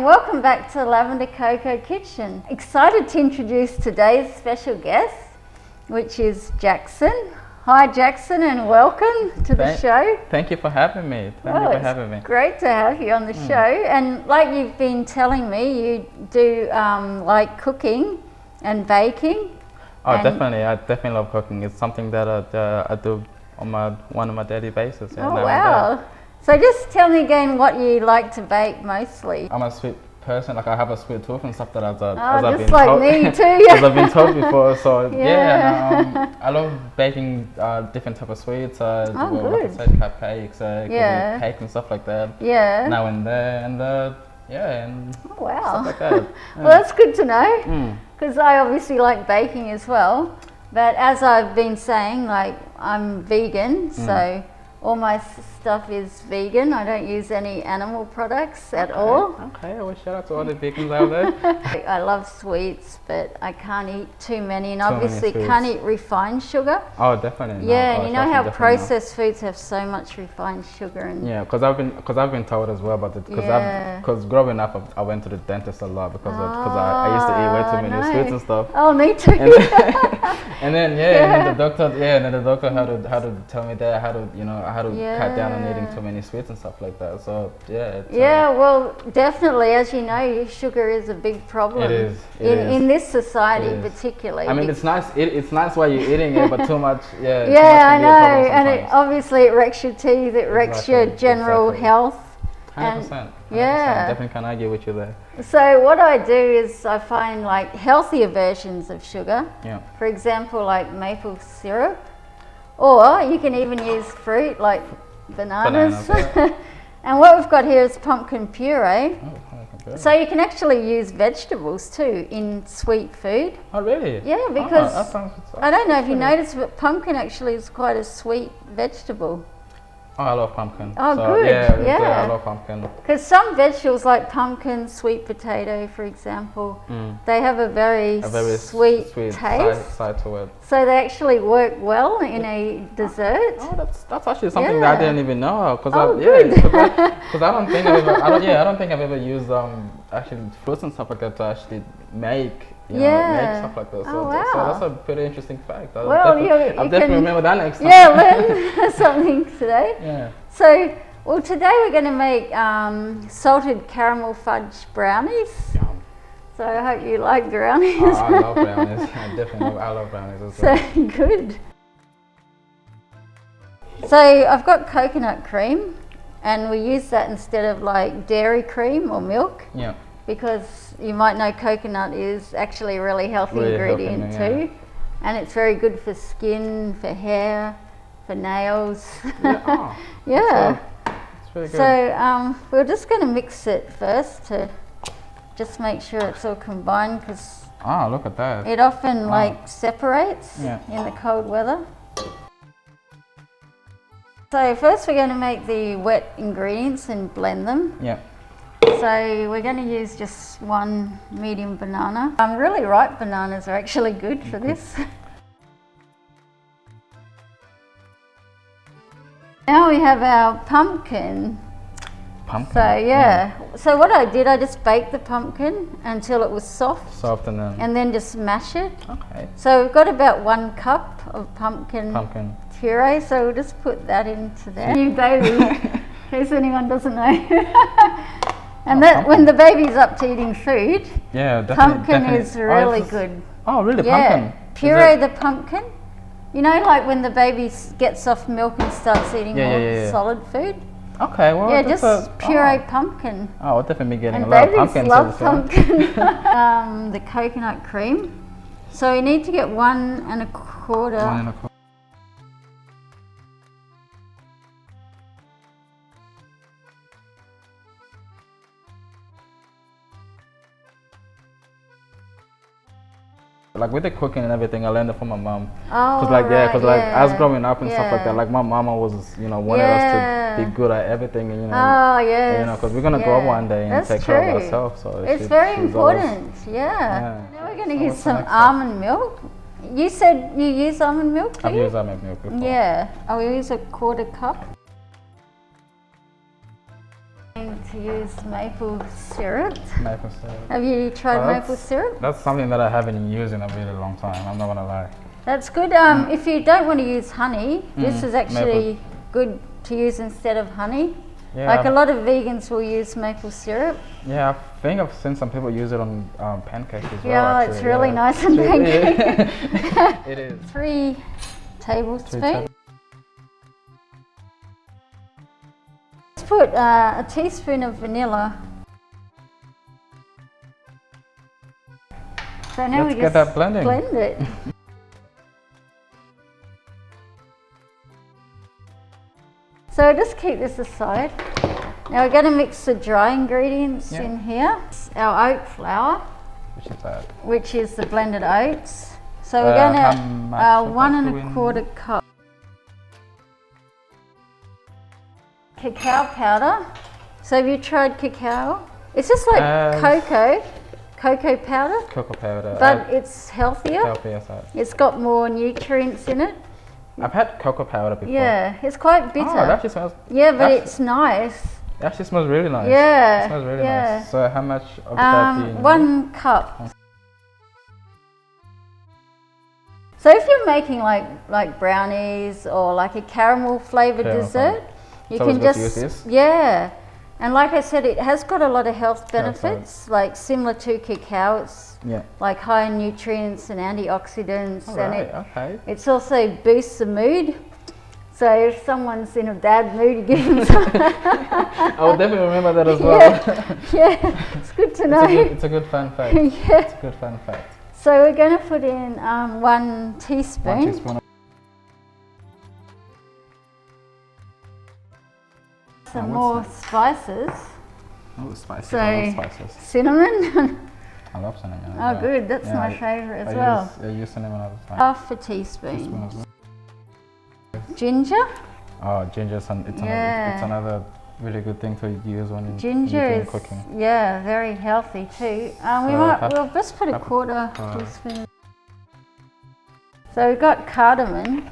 welcome back to Lavender Coco Kitchen. Excited to introduce today's special guest, which is Jackson. Hi Jackson, and welcome to the show. Thank you for having me. It's great to have you on the show. And like you've been telling me, you do like cooking and baking. Oh, definitely. I definitely love cooking. It's something that I do on one of my daily basis. Oh, wow. So just tell me again what you like to bake mostly. I'm a sweet person. Like, I have a sweet tooth and stuff that I've been told. Me too. As I've been told before. So I love baking different type of sweets. Good. Like I said, cupcakes, cake and stuff like that. Yeah. Now and then, and oh, wow. Stuff like that. Well, that's good to know, because I obviously like baking as well. But as I've been saying, like, I'm vegan, so all my stuff is vegan. I don't use any animal products at all. Okay, well, shout out to all the vegans out there. I love sweets, but I can't eat too many, and obviously can't eat refined sugar. Oh, definitely. Yeah, and you know how processed foods have so much refined sugar. And yeah, because I've been told as well about it. Because growing up, I went to the dentist a lot because I used to eat way too many sweets and stuff. Oh, me too. And then and then the doctor had to tell me that how to cut down on eating too many sweets and stuff like that. So well, definitely, as you know, sugar is a big problem. It is. In this society, particularly. I mean, it's nice. It's nice while you're eating it, but too much. Yeah. Yeah, I know, and obviously it wrecks your teeth. It wrecks your general health. 100%. Yeah. Definitely can't argue with you there. So what I do is I find like healthier versions of sugar. Yeah. For example, like maple syrup, or you can even use fruit like bananas. And what we've got here is pumpkin puree. Oh, pumpkin puree. So you can actually use vegetables too in sweet food. Oh, really? Yeah, because I don't know if you noticed, but pumpkin actually is quite a sweet vegetable. Oh, I love pumpkin. Oh, so, good. Yeah, I love pumpkin. Because some vegetables like pumpkin, sweet potato, for example, they have a very sweet taste side to it. So they actually work well in a dessert. Oh, that's actually something that I didn't even know. Because I don't think I've ever used actually fruits and stuff like that to actually make. Make stuff like that. So that's a pretty interesting fact. I'll definitely remember that next time. Yeah, learn something today. Yeah. So, today we're going to make salted caramel fudge brownies. Yum. So I hope you like brownies. Oh, I love brownies. I love brownies as well. So, good. So I've got coconut cream, and we use that instead of like dairy cream or milk. Yeah. Because you might know coconut is actually a really healthy ingredient too. And it's very good for skin, for hair, for nails. Yeah. It's really good. So we're just going to mix it first to just make sure it's all combined, because look at that. it often separates in the cold weather. So first we're going to make the wet ingredients and blend them. Yeah. So we're going to use just one medium banana. Really ripe bananas are actually good for this. Now we have our pumpkin. So what I did, I just baked the pumpkin until it was soft. And then just mash it. Okay. So we've got about 1 cup of pumpkin puree. So we'll just put that into there. New baby, in case anyone doesn't know. And when the baby's up to eating food, pumpkin is really good. Oh, really? Yeah. Pumpkin? Puree the pumpkin. You know, like when the baby gets off milk and starts eating more solid food. Okay, well, yeah, just puree pumpkin. Oh, we'll definitely be getting a lot of pumpkin. And babies love pumpkin. The coconut cream. So you need to get 1 1/4. 1 1/4. Like with the cooking and everything, I learned it from my mom. Cause as growing up and stuff like that, like my mama was, wanted us to be good at everything, and cause we're gonna grow up one day and take care of ourselves. So it's very important. Now we're gonna use some almond milk. You said you use almond milk. I've used almond milk before. Yeah, I will use a 1/4 cup. to use maple syrup. Maple syrup. Have you tried maple syrup? That's something that I haven't used in a really long time. I'm not gonna lie. That's good. If you don't want to use honey, this is actually good to use instead of honey. Yeah, like a lot of vegans will use maple syrup. Yeah, I think I've seen some people use it on pancakes as well. Yeah, it's really nice on pancakes. It is. 3 tablespoons. Let's put a teaspoon of vanilla. So now Let's we get just that blending. blend it. So just keep this aside. Now we're going to mix the dry ingredients in here. Our oat flour, which is that? Which is the blended oats. So we're going to 1 1/4 cup. Cacao powder. So have you tried cacao? It's just like cocoa powder. Cocoa powder. But it's healthier. Healthier side. It's got more nutrients in it. I've had cocoa powder before. Yeah, it's quite bitter. Oh, it actually smells. Yeah, but it's nice. It actually smells really nice. Yeah. It smells really nice. So how much of that do you need? 1 cup. So if you're making like brownies or like a caramel flavored dessert, you can just use this. Yeah. And like I said, it has got a lot of health benefits, like similar to cacao. It's like high in nutrients and antioxidants, and it's also boosts the mood. So if someone's in a bad mood, you give them some. I will definitely remember that as well. Yeah, it's good to know. It's a good fun fact. It's a good fun fact. So we're going to put in 1 teaspoon. 1 teaspoon. Some more spices. Oh, spicy. So, I love spices. Cinnamon. I love cinnamon. Oh, good. That's my favourite as well. I use cinnamon all the time. Half a teaspoon. Ginger. Oh, ginger. It's another really good thing to use when you're cooking. Yeah, very healthy too. We'll just put a 1/4 teaspoon. So we've got cardamom.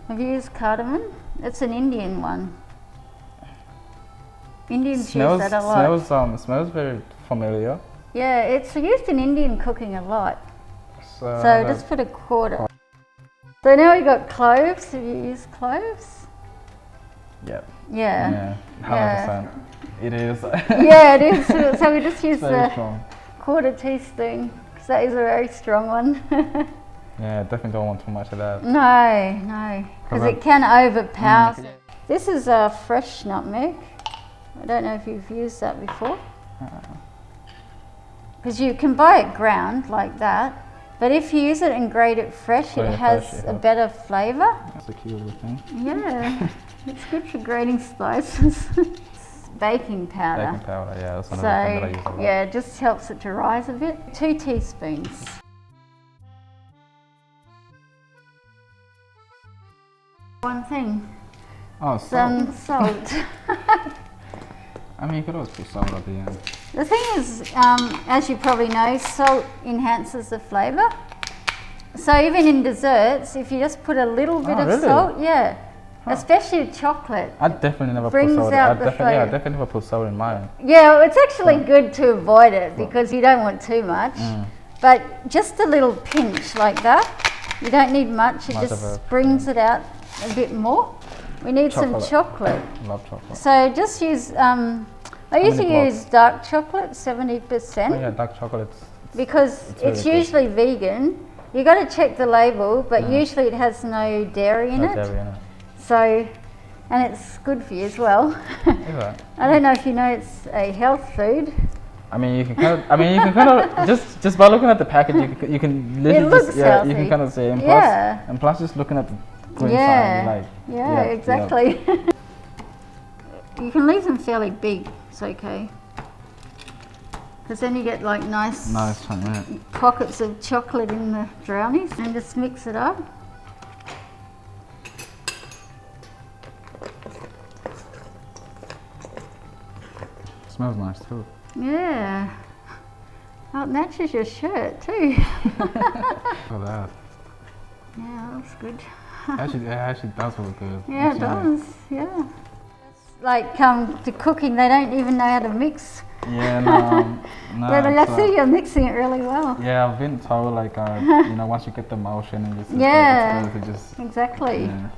Have you used cardamom? It's an Indian one. Indians use that a lot. Smells very familiar. Yeah, it's used in Indian cooking a lot. So just put a 1/4. So now we've got cloves. Have you used cloves? Yep. Yeah. 100%. It is. Yeah, it is. So we just use the strong. 1/4 teaspoon because that is a very strong one. Yeah, definitely don't want too much of that. No, because it can overpower. This is a fresh nutmeg. I don't know if you've used that before. Because you can buy it ground like that, but if you use it and grate it fresh, it has a better flavour. That's a cute little thing. Yeah, it's good for grating spices. Baking powder. Baking powder, yeah, that's another thing that I use a lot. Yeah, it just helps it to rise a bit. 2 teaspoons. One thing. Oh, some salt. I mean, you could always put salt at the end. The thing is, as you probably know, salt enhances the flavour. So even in desserts, if you just put a little bit of salt, especially chocolate. I definitely never put salt. I definitely never put salt in mine. Yeah, well, it's actually good to avoid it because you don't want too much. But just a little pinch like that. You don't need much. It just brings it out a bit more. We need some chocolate. Love chocolate. So just use, I usually use dark chocolate, 70%. Oh yeah, dark chocolate. Because it's usually vegan. You got to check the label, but usually it has no dairy in it. So, and it's good for you as well. I don't know if you know it's a health food. I mean, you can kind of, just by looking at the package, you can literally you can kind of see. And plus, and plus just looking at the green sign, exactly. You can leave them fairly big. It's okay. Because then you get like nice pockets of chocolate in the brownies, and just mix it up. Smells nice too. Yeah. Oh, it matches your shirt too. Look at that. Yeah, that looks good. It actually does look good. Yeah, it does. Yeah. like to cooking, they don't even know how to mix. Yeah, no. Yeah, I see you're mixing it really well. Yeah, I've been told like you know, once you get the motion and just it's better to just exactly. Yeah.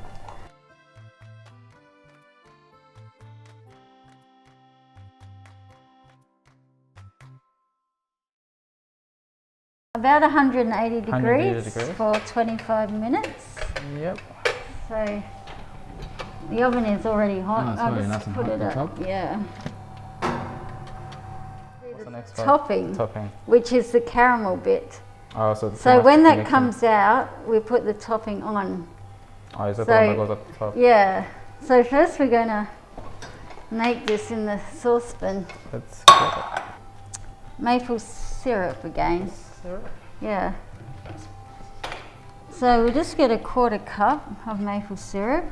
About 180 degrees for 25 minutes. Yep. So the oven is already hot. Oh, it's I'll already just nice and put hot it on up. top. Yeah. What's the next topping, topping, which is the caramel bit. Oh, so when that comes out, we put the topping on. Oh, is that the one that goes at the top? Yeah. So first we're going to make this in the saucepan. Let's get it. Maple syrup again. Syrup? Yeah. So we just get a 1/4 cup of maple syrup.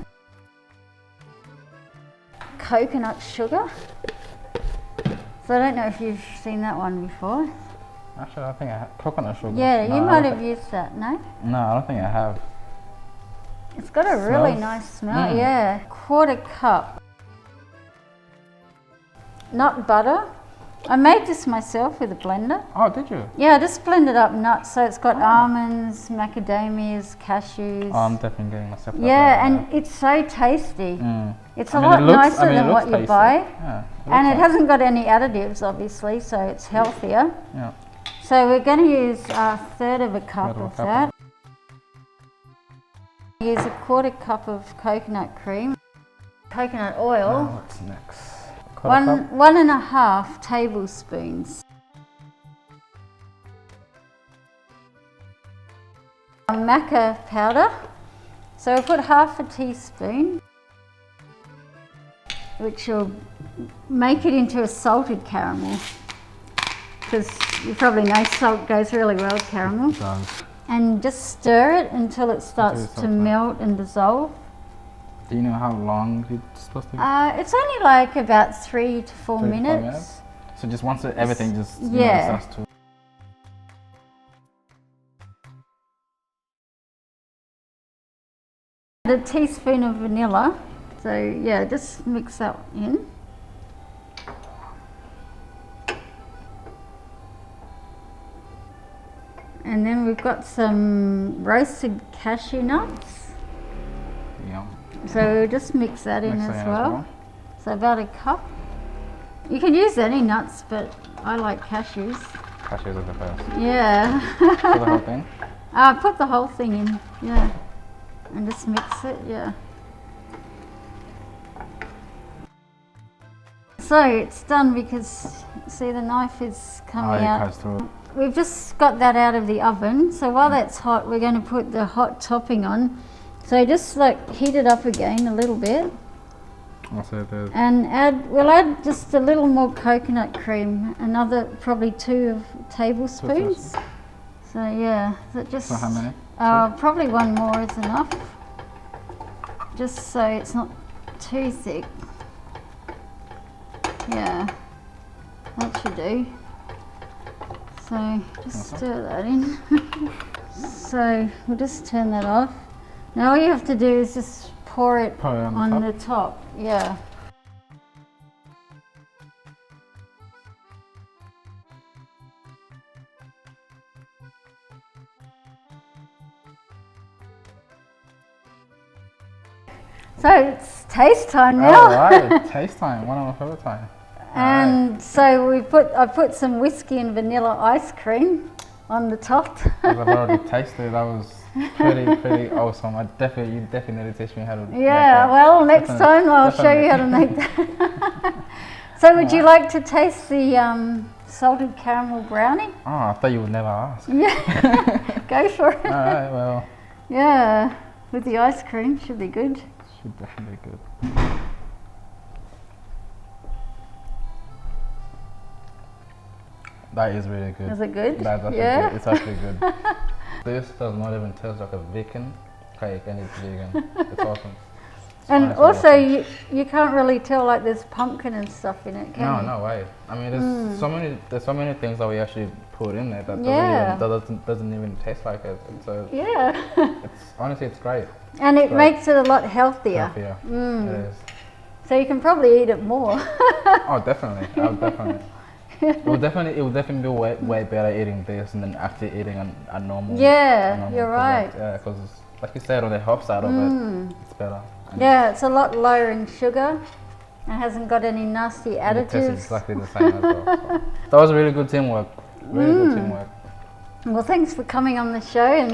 Coconut sugar. So I don't know if you've seen that one before. Actually, I think I have coconut sugar. Yeah, no, you might have used that, no? No, I don't think I have. It's got a really nice smell, yeah. 1/4 cup. Nut butter. I made this myself with a blender. Oh, did you? Yeah, I just blended up nuts, so it's got almonds, macadamias, cashews. Oh, I'm definitely getting myself that. Yeah, and it's so tasty. It's a I mean, lot nicer it than what you tasty. buy. Yeah, And it hasn't got any additives, obviously, so it's healthier. Yeah. So we're going to use 1/3 of a cup of that. Use a 1/4 cup of coconut cream. Coconut oil. What's next? 1.5 tablespoons. Maca powder. So we'll put 1/2 teaspoon, which will make it into a salted caramel. Because you probably know salt goes really well with caramel. It does. And just stir it until it starts to melt and dissolve. Do you know how long it's supposed to be? It's only like about 3 to 4 minutes. So just once everything just starts to... A teaspoon of vanilla. So yeah, just mix that in. And then we've got some roasted cashew nuts. Yum. So just mix that in as well. So about a cup. You can use any nuts, but I like cashews. Cashews are the best. Yeah. For the whole thing? Put the whole thing in, yeah. And just mix it, yeah. So it's done because, see, the knife is coming out. It goes through. We've just got that out of the oven. So while that's hot, we're going to put the hot topping on. So just like heat it up again a little bit. And we'll add just a little more coconut cream, another probably 2 tablespoons. So yeah, so how many? Probably 1 more is enough. Just so it's not too thick. Yeah, that should do. So just stir that in. So we'll just turn that off. Now all you have to do is just pour it on the top. Yeah. So it's taste time now. All right, taste time. One of my favorite time. And so I put some whiskey and vanilla ice cream on the top. I've already tasted. That was pretty awesome. You definitely need to teach me how to. Yeah, well, next time I'll show you how to make that. So would you like to taste the salted caramel brownie? Oh, I thought you would never ask. Yeah, go for it. All right, well. Yeah, with the ice cream, should be good. Should definitely be good. That is really good. Is it good? That's actually good. It's actually good. This does not even taste like a vegan cake, and it's vegan. It's awesome. And also, you can't really tell like there's pumpkin and stuff in it, can you? No way. I mean, there's so many things that we actually put in there that doesn't even taste like it. So honestly, it's great. And it makes it a lot healthier. It is. So you can probably eat it more. Oh, definitely. I would definitely. It would definitely be way better eating this than actually eating a normal. Yeah, you're right. Yeah, because like you said, on the health side of it, it's better. And yeah, it's a lot lower in sugar and hasn't got any nasty additives. It tastes exactly the same as well. So. That was really good teamwork. Really good teamwork. Well, thanks for coming on the show. And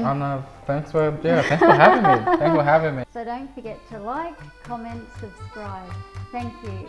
thanks for having me. Thanks for having me. So don't forget to like, comment, subscribe. Thank you.